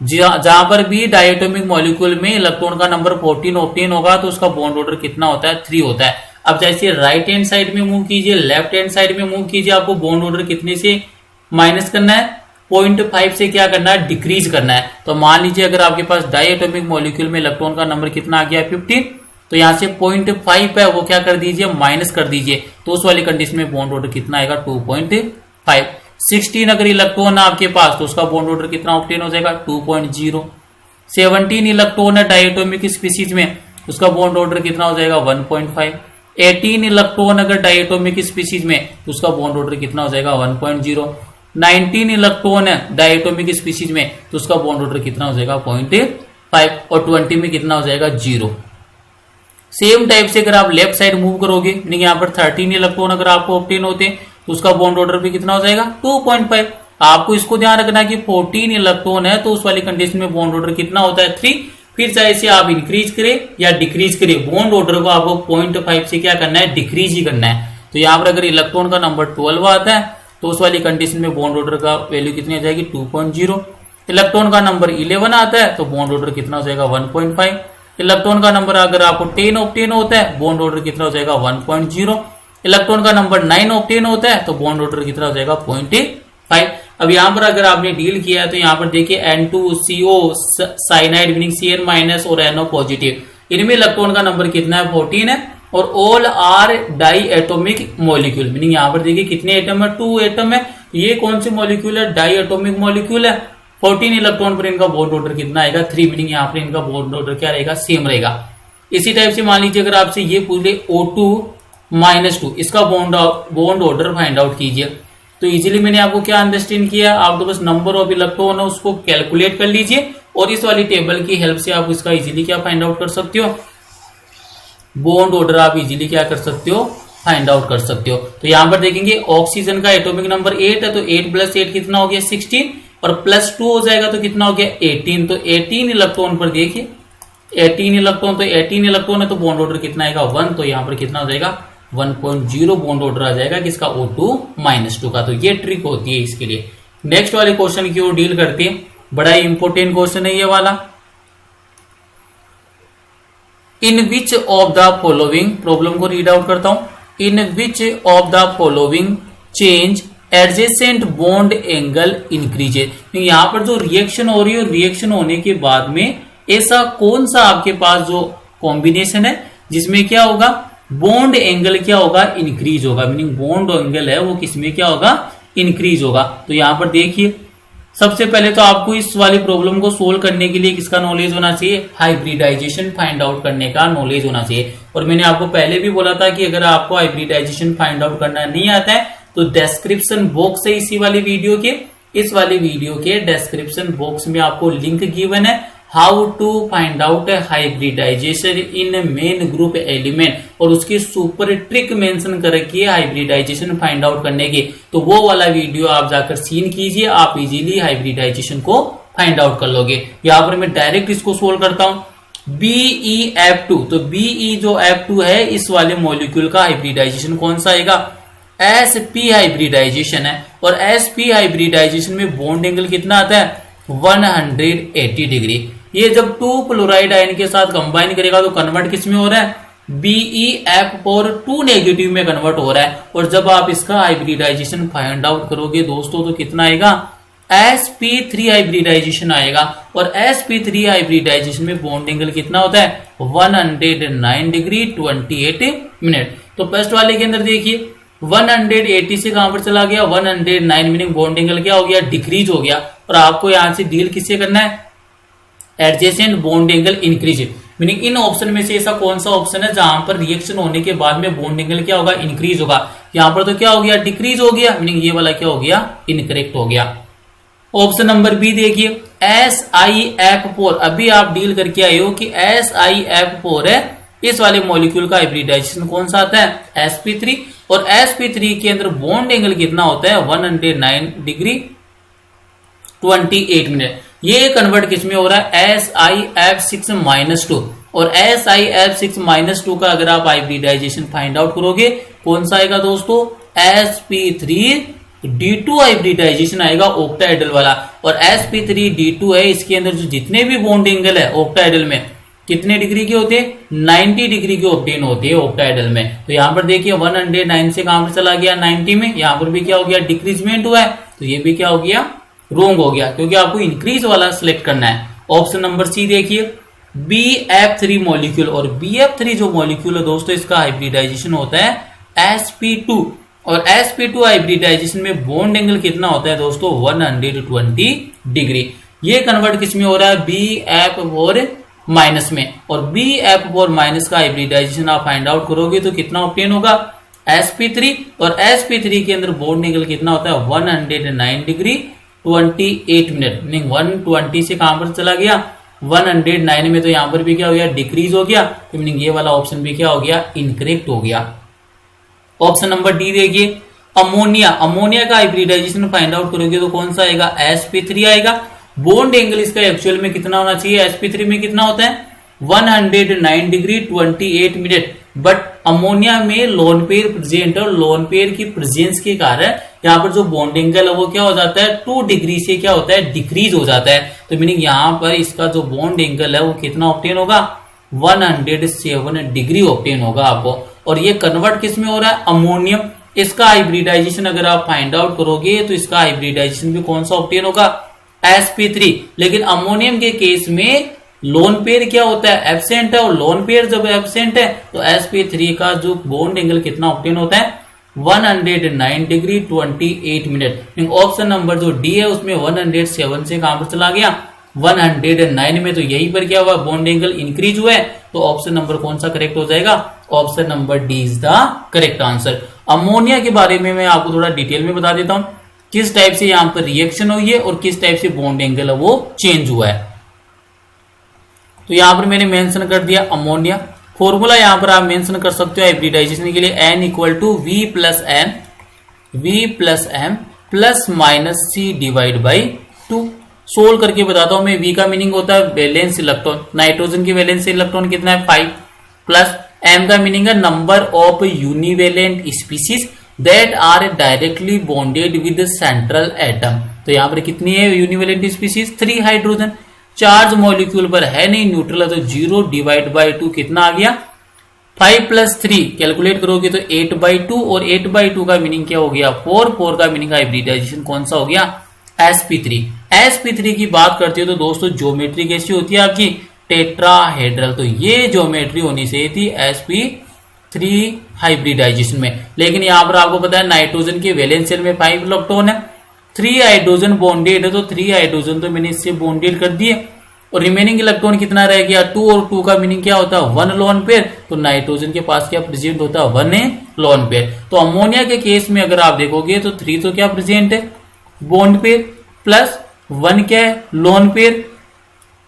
जहां पर भी डायटोमिक मॉलिक्यूल में इलेक्ट्रॉन का नंबर 14 ऑब्टेन होगा, तो उसका बॉन्ड ऑर्डर कितना होता है, 3 होता है। अब जैसे राइट हैंड साइड में मूव कीजिए, लेफ्ट हैंड साइड में मूव कीजिए, आपको बॉन्ड ऑर्डर कितने से माइनस करना है, 0.5 से क्या करना है, डिक्रीज करना है। तो मान लीजिए अगर आपके पास डायटोमिक मॉलिक्यूल में इलेक्ट्रॉन का नंबर कितना आ गया, 15, तो यहां से 0.5 है वो क्या कर दीजिए, माइनस कर दीजिए। तो उस वाली कंडीशन में बॉन्ड ऑर्डर कितना आएगा, 2.5। 16 अगर इलेक्ट्रॉन है आपके पास, तो उसका बॉन्ड ऑर्डर कितना ऑब्टेन हो जाएगा, 2.0। 17 इलेक्ट्रॉन है डायटोमिक स्पीसीज में, उसका बॉन्ड ऑर्डर कितना हो जाएगा, 1.5। 18 इलेक्ट्रॉन अगर डायटोमिक स्पीसीज में, तो उसका बॉन्ड ऑर्डर कितना हो जाएगा, 1.0। 19 इलेक्ट्रॉन है डायटोमिक स्पीसीज में, तो उसका बॉन्ड ऑर्डर कितना हो जाएगा, 0.5। और 20 में कितना हो जाएगा, 0। सेम टाइप से अगर आप लेफ्ट साइड मूव करोगे, यानी यहाँ पर 13 इलेक्ट्रॉन अगर आपको ऑब्टेन होते, तो उसका बॉन्ड ऑर्डर भी कितना हो जाएगा, 2.5। आपको इसको ध्यान रखना कि 14 इलेक्ट्रॉन है, तो उस वाली कंडीशन में बॉन्ड ऑर्डर कितना होता है, 3। फिर चाहे इसे आप इंक्रीज करें या डिक्रीज करें, बॉन्ड ऑर्डर को आपको 0.5 से क्या करना है, डिक्रीज ही करना है। तो यहाँ पर अगर इलेक्ट्रॉन का नंबर 12 आता है, तो उस वाली कंडीशन में बॉन्ड ऑर्डर का वैल्यू कितनी आ जाएगी, 2.0। इलेक्ट्रॉन का नंबर 11 आता है, तो बॉन्ड ऑर्डर कितना हो जाएगा, 1.5। इलेक्ट्रॉन का नंबर अगर आपको 10 ऑब्टेन होता है, बॉन्ड ऑर्डर कितना हो जाएगा, 1.0। इलेक्ट्रॉन का नंबर 9 ऑब्टेन होता है, तो बॉन्ड ऑर्डर कितना हो जाएगा, 0.5। अब यहाँ पर अगर आपने डील किया है, तो यहाँ पर देखिए N2CO साइनाइड मीनिंग Cn- और NO पॉजिटिव, इनमें इलेक्ट्रॉन का नंबर कितना है, 14 है। और all are diatomic molecule, meaning यहाँ पर देखिए कितने एटम है, 2 एटम है। ये कौन से मॉलिक्यूल है, डाई एटोमिक मॉलिक्यूल है। 14 इलेक्ट्रॉन पर इनका बॉन्ड ऑर्डर कितना आएगा, 3, मीनिंग यहाँ पर इनका बॉन्ड ऑर्डर क्या रहेगा, सेम रहेगा। इसी टाइप से मान लीजिए अगर आपसे ये पूछे O2-2, इसका बॉन्ड ऑर्डर फाइंड आउट कीजिए, तो इजीली मैंने आपको क्या अंडरस्टैंड किया, आप तो बस नंबर ऑफ इलेक्ट्रॉन है उसको कैलकुलेट कर लीजिए, और इस वाली टेबल की हेल्प से आप इसका इजीली क्या फाइंड आउट कर सकते हो, बॉन्ड ऑर्डर आप इजीली क्या कर सकते हो, फाइंड आउट कर सकते हो। तो यहां पर देखेंगे ऑक्सीजन का एटॉमिक नंबर 8 है, तो 8 + 8 कितना हो गया, 16, और +2 हो जाएगा तो कितना हो गया, 18। तो 18 इलेक्ट्रॉन पर देखिए 18 इलेक्ट्रॉन, तो 18 इलेक्ट्रॉन है, तो बॉन्ड ऑर्डर कितना आएगा, 1। तो यहां पर कितना हो जाएगा, 1.0 बॉन्ड ऑर्डर आ जाएगा किसका, O2-2 का। तो ये ट्रिक होती है इसके लिए। नेक्स्ट वाले क्वेश्चन की ओर डील करते हैं, बड़ा ही इंपॉर्टेंट क्वेश्चन है ये वाला। In which of the following, problem को रीड आउट करता हूं, in which of the following change adjacent bond angle increases. यहां पर जो रिएक्शन हो रही है, रिएक्शन होने के बाद में ऐसा कौन सा आपके पास जो कॉम्बिनेशन है जिसमें क्या होगा, बॉन्ड एंगल क्या होगा, इंक्रीज होगा। मीनिंग बॉन्ड एंगल है वो किसमें क्या होगा, इंक्रीज होगा। तो यहां पर देखिए सबसे पहले तो आपको इस वाली प्रॉब्लम को सोल्व करने के लिए किसका नॉलेज होना चाहिए, हाइब्रिडाइजेशन फाइंड आउट करने का नॉलेज होना चाहिए। और मैंने आपको पहले भी बोला था कि अगर आपको हाइब्रिडाइजेशन फाइंड आउट करना नहीं आता है, तो डिस्क्रिप्शन बॉक्स है इसी वाली वीडियो के, इस वाली वीडियो के डिस्क्रिप्शन बॉक्स में आपको लिंक गिवन है, how to find out hybridisation in main group element, और उसकी सुपर ट्रिक मेंशन कर रखी है हाइब्रिडाइजेशन फाइंड आउट करने की। तो वो वाला वीडियो आप जाकर सीन कीजिए, आप इजीली हाइब्रिडाइजेशन को फाइंड आउट कर लोगे। यहां पर मैं डायरेक्ट इसको सोल्व करता हूं, BeF2, तो Be जो F2 है, इस वाले मॉलिक्यूल का हाइब्रिडाइजेशन कौन सा आएगा, sp हाइब्रिडाइजेशन है, और sp हाइब्रिडाइजेशन में बॉन्ड एंगल कितना आता है 180 डिग्री। ये जब 2 क्लोराइड आयन के साथ कंबाइन करेगा तो कन्वर्ट किस में हो रहा है BeF/2 नेगेटिव में कन्वर्ट हो रहा है। और जब आप इसका हाइब्रिडाइजेशन फाइंड आउट करोगे दोस्तों तो कितना आएगा sp3 हाइब्रिडाइजेशन आएगा। और sp3 हाइब्रिडाइजेशन में बॉन्ड एंगल कितना होता है 109 डिग्री 28 मिनट। तो फर्स्ट वाले के अंदर देखिए 180 से कहां पर चला गया 109, मीनिंग बॉन्ड एंगल क्या हो गया डिक्रीज हो गया। और आपको यहां से डील किससे करना है adjacent bond angle increase, meaning in option में से ऐसा कौन सा ऑप्शन है जहां पर रिएक्शन होने के बाद में बॉन्ड एंगल क्या होगा इंक्रीज होगा। यहां पर तो क्या हो गया डिक्रीज हो गया, मीनिंग ये वाला क्या हो गया इनकरेक्ट हो गया। ऑप्शन नंबर बी देखिए SiF4, अभी आप डील करके आए हो कि SiF4 है, इस वाले मॉलिक्यूल का हाइब्रिडाइजेशन कौन सा आता है sp3, और sp3 के अंदर बॉन्ड एंगल कितना होता है 109 डिग्री 28 मिनट। ये कन्वर्ट किस में हो रहा है SiF6-2, और SiF6-2 का अगर आप हाइब्रिडाइजेशन फाइंड आउट करोगे कौन सा आएगा दोस्तों sp3d2 हाइब्रिडाइजेशन आएगा ऑक्टाहेड्रल वाला। और sp3d2 है, इसके अंदर जो जितने भी बॉन्ड एंगल है ऑक्टाहेड्रल में कितने डिग्री के होते हैं 90 डिग्री के ऑब्टेन होते हैं ऑक्टाहेड्रल में। तो यहां पर देखिए 109 से कहां पर चला गया 90 में, यहां पर भी क्या हो गया डिक्रीजमेंट हुआ है, तो ये भी क्या हो गया रॉन्ग हो गया, क्योंकि आपको इंक्रीज वाला सिलेक्ट करना है। ऑप्शन नंबर सी देखिए BF3 मॉलिक्यूल, और BF3 जो मॉलिक्यूल है दोस्तों इसका हाइब्रिडाइजेशन होता है sp2, और sp2 हाइब्रिडाइजेशन में बॉन्ड एंगल कितना होता है दोस्तों 120 डिग्री। ये कन्वर्ट किस में हो रहा है BF4 माइनस में, और BF4 माइनस का हाइब्रिडाइजेशन आप फाइंड आउट करोगे तो कितना ऑब्टेन होगा sp3, और sp3 के अंदर बॉन्ड एंगल कितना होता है 109 डिग्री 28 मिनट, मीनिंग 120 से कहां पर चला गया 109 में, तो यहां पर भी क्या हो गया डिक्रीज हो गया, तो मीनिंग ये वाला ऑप्शन भी क्या हो गया इनकरेक्ट हो गया। ऑप्शन नंबर डी देखिए अमोनिया, अमोनिया का हाइब्रिडाइजेशन फाइंड आउट करोगे तो कौन सा आएगा sp3 आएगा। बॉन्ड एंगल इसका एक्चुअल में कितना होना चाहिए sp3 में कितना होता है 109 डिग्री 28 मिनट, बट अमोनिया में लोन पेयर प्रेजेंट है, और लोन पेयर की प्रेजेंस के कारण यहाँ पर जो बॉन्ड एंगल है वो क्या हो जाता है 2 डिग्री से क्या होता है डिक्रीज हो जाता है। तो मीनिंग यहाँ पर इसका जो बॉन्ड एंगल है वो कितना ऑब्टेन होगा 107 डिग्री ऑब्टेन होगा आपको। और ये कन्वर्ट किस में हो रहा है अमोनियम, इसका हाइब्रिडाइजेशन अगर आप फाइंड आउट करोगे तो इसका हाइब्रिडाइजेशन भी कौन सा ऑब्टेन होगा sp3, लेकिन अमोनियम के केस में लोन पेयर क्या होता है एब्सेंट है, और लोन पेयर जब एब्सेंट है तो sp3 का जो बॉन्ड एंगल कितना ऑब्टेन होता है 109 डिग्री 28 मिनट। ऑप्शन नंबर जो डी है उसमें 107 से कहां पर चला गया 109 में, तो यहीं पर क्या हुआ बॉन्ड एंगल इंक्रीज हुआ है, तो ऑप्शन नंबर कौन सा करेक्ट हो जाएगा option number D is the correct answer. Ammonia के बारे में मैं आपको थोड़ा डिटेल में बता देता हूं किस टाइप से यहां पर रिएक्शन हुई है और किस टाइप से बॉन्ड एंगल है वो चेंज हुआ है। तो यहां पर मैंने मेंशन कर दिया अमोनिया, फॉर्मूला यहां पर आप मेंशन कर सकते हो हाइब्रिडाइजेशन के लिए n = v plus m plus minus c divide by 2। Solve करके बताता हूं मैं। v का मीनिंग होता है वैलेंस इलेक्ट्रॉन, नाइट्रोजन की वैलेंस इलेक्ट्रॉन कितना है 5, प्लस m का मीनिंग है number of univalent species that are directly bonded with central atom. तो यहां पर कितनी है univalent species 3 hydrogen, charge molecule पर है नहीं न्यूट्रल है, तो 0 डिवाइड बाई 2 कितना आ गया 5 प्लस 3 कैलकुलेट करोगे तो 8/2, और 8/2 का मीनिंग क्या हो गया 4 का मीनिंग हाइब्रिडाइजेशन कौन सा हो गया sp3। sp3 की बात करते हो तो दोस्तों ज्योमेट्री कैसी होती है आपकी टेट्राहेड्रल, तो ये ज्योमेट्री होनी चाहिए थी sp3 हाइब्रिडाइजेशन में। लेकिन यहां पर आपको पता है नाइट्रोजन के वैलेंस शेल में 5 इलेक्ट्रॉन है, 3 हाइड्रोजन बॉन्डेड है, तो 3 हाइड्रोजन तो मैंने इससे बॉन्डेड कर दिए, और रिमेनिंग इलेक्ट्रॉन कितना रह गया 2, और 2 का मीनिंग क्या होता है 1 लोन पेयर, तो नाइट्रोजन के पास क्या प्रेजेंट होता है 1 लोन पेयर। तो अमोनिया के केस में अगर आप देखोगे तो 3 तो क्या प्रेजेंट है बॉन्ड पेयर, प्लस 1 क्या है लोन पेयर,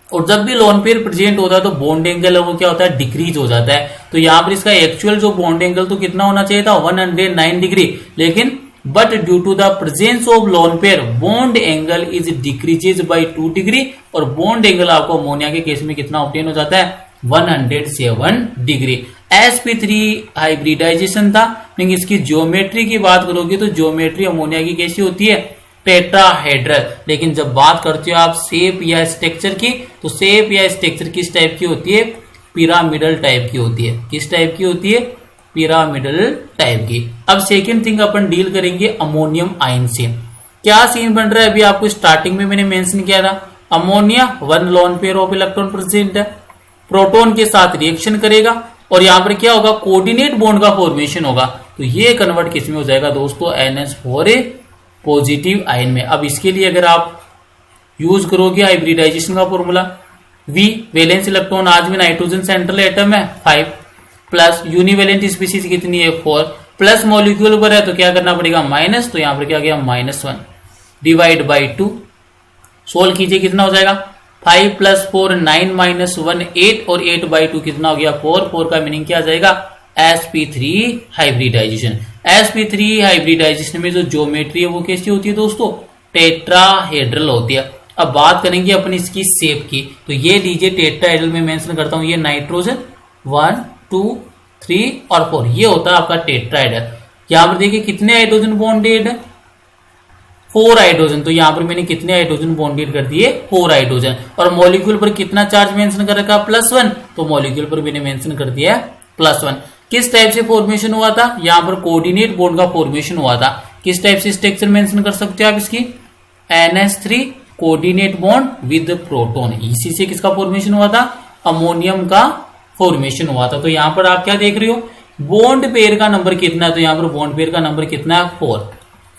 और जब भी लोन पेयर प्रेजेंट होता है तो बॉन्ड एंगल है वो क्या होता है डिक्रीज हो जाता है। तो यहाँ पर इसका एक्चुअल जो बॉन्ड एंगल तो कितना होना चाहिए था 109 डिग्री, लेकिन but due to the presence of lone pair bond angle is decreases by 2 degree, और बॉन्ड एंगल आपको अमोनिया के केस में कितना ऑब्टेन हो जाता है 107 डिग्री। sp3 हाइब्रिडाइजेशन था, लेकिन इसकी ज्योमेट्री की बात करोगे तो ज्योमेट्री अमोनिया की कैसी होती है, टेट्राहेड्रल। लेकिन जब बात करते हो आप शेप या स्ट्रक्चर की, तो शेप या स्ट्रक्चर किस टाइप की होती है, पिरामिडल टाइप की होती है। किस टाइप की होती है, पिरामिडल टाइप की। अब सेकेंड थिंग अपन डील करेंगे अमोनियम आयन से। क्या सीन बन रहा है, अभी आपको स्टार्टिंग में मैंने मेंशन किया था, ammonia 1 lone pair of electron present है, प्रोटॉन के साथ रिएक्शन करेगा और यहां पर क्या होगा, कोऑर्डिनेट बॉन्ड का फॉर्मेशन होगा। तो ये कन्वर्ट किस में हो जाएगा दोस्तों, NH4 पॉजिटिव आयन में। अब इसके लिए अगर आप यूज करोगे हाइब्रिडाइजेशन का फॉर्मूला, V वैलेंस इलेक्ट्रॉन आज भी नाइट्रोजन सेंट्रल एटम है 5 प्लस यूनिवेलेंट स्पीसीज कितनी है 4 प्लस मॉलिक्यूल पर है तो क्या करना पड़ेगा माइनस, तो यहां पर क्या गया -1 डिवाइड बाई 2। सोल्व कीजिए कितना हो जाएगा 5 + 4 9 - 1 8 और 8/2 कितना हो गया 4। 4 का मीनिंग क्या आ जाएगा sp3 हाइब्रिडाइजेशन। sp3 हाइब्रिडाइजेशन में जो ज्योमेट्री है वो कैसी होती है दोस्तों, टेट्राहेड्रल होती है। अब बात करेंगे अपन इसकी शेप की, तो ये लीजिए टेट्राहेड्रल में मेंशन करता हूं, ये नाइट्रोजन 1 2 3 और 4 ये होता है आपका टेट्राहेड्रल। यहां पर देखिए कितने हाइड्रोजन बॉन्डेड है, 4 हाइड्रोजन। तो यहां पर मैंने कितने हाइड्रोजन बॉन्डेड कर दिए 4 हाइड्रोजन। और मॉलिक्यूल पर कितना चार्ज मेंशन कर रखा +1, तो मॉलिक्यूल पर मैंने मेंशन कर दिया +1। किस टाइप से फॉर्मेशन हुआ था, यहां पर कोऑर्डिनेट बॉन्ड का फॉर्मेशन हुआ था। किस टाइप से स्ट्रक्चर मेंशन कर सकते हो आप इसकी, NH3 coordinate bond with proton. इसी से किसका फॉर्मेशन हुआ था, अमोनियम का फॉर्मेशन हुआ था। तो यहां पर आप क्या देख रहे हो, बॉन्ड पेयर का नंबर कितना है, तो यहां पर बॉन्ड पेयर का नंबर कितना है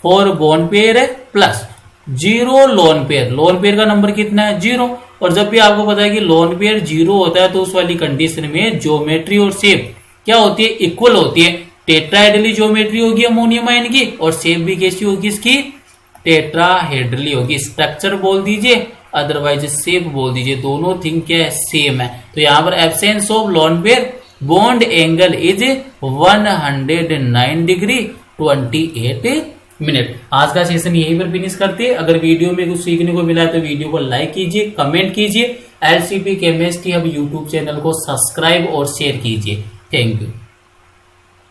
4 बॉन्ड पेयर है plus 0 lone pair. Lone pair का नंबर कितना है 0। और जब भी आपको पता है कि लोन पेयर 0 होता है तो उस वाली कंडीशन में ज्योमेट्री और शेप क्या होती है, इक्वल होती है। टेट्राहेड्रली ज्योमेट्री होगी अमोनियम आयन की और शेप भी कैसी होगी इसकी, टेट्राहेड्रली होगी। स्ट्रक्चर बोल दीजिए अदरवाइज शेप बोल दीजिए, दोनों थिंग क्या है सेम है। तो यहां पर absence of lone pair bond angle is 109 degree 28 minute. आज का सेशन यहीं पर फिनिश करते हैं। अगर वीडियो में कुछ सीखने को मिला है तो वीडियो को लाइक कीजिए, कमेंट कीजिए, LCP chemistry hub YouTube channel को सब्सक्राइब और शेयर कीजिए। Thank you.